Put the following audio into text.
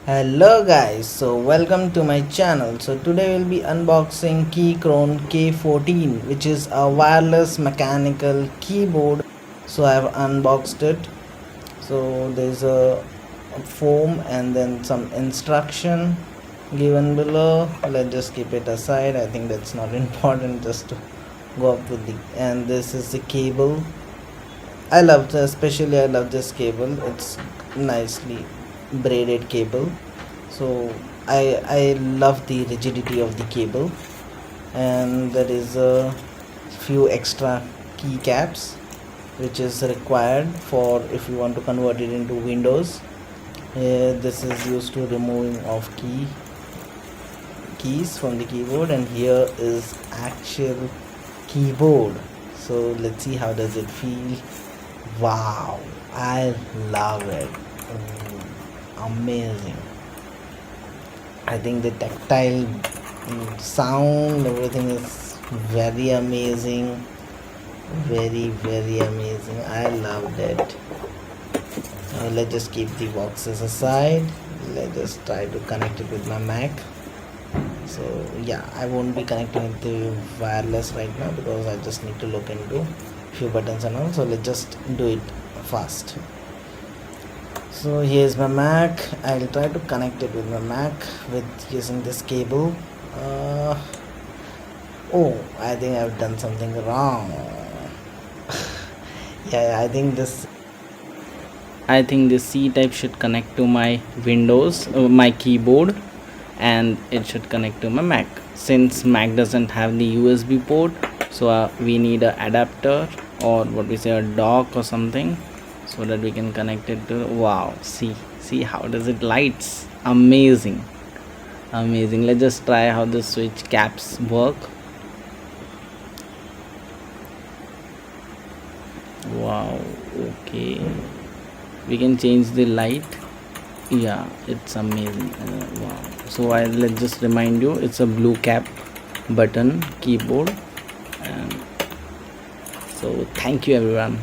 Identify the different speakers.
Speaker 1: Hello guys, so welcome to my channel. So today we'll be unboxing Keychron K14, which is a wireless mechanical keyboard. So I've unboxed it. So there's a foam and then some instruction given below. Let's just keep it aside. I think that's not important, just to go up with the, and this is the cable. I love this cable. It's nicely braided cable, so I love the rigidity of the cable. And there is a few extra keycaps which is required for if you want to convert it into Windows. This is used to removing of keys from the keyboard, and here is actual keyboard. So let's see how does it feel. Wow, I love it. Amazing. I think the tactile sound, everything is very amazing, very amazing. I loved it. Let's just keep the boxes aside. Let's just try to connect it with my Mac. So yeah, I won't be connecting it to wireless right now because I just need to look into few buttons and all. So let's just do it fast. So here's my Mac. I'll try to connect it with my Mac with using this cable. Oh, I think I've done something wrong. Yeah, I think this C type should connect to my Windows, my keyboard, and it should connect to my Mac. Since Mac doesn't have the USB port, so we need an adapter, or what we say, a dock or something, so that we can connect it to. Wow, see how does it lights. Amazing. Let's just try how the switch caps work. Wow, okay, we can change the light. Yeah, it's amazing. Wow. So let's just remind you, it's a blue cap button keyboard. And so thank you everyone.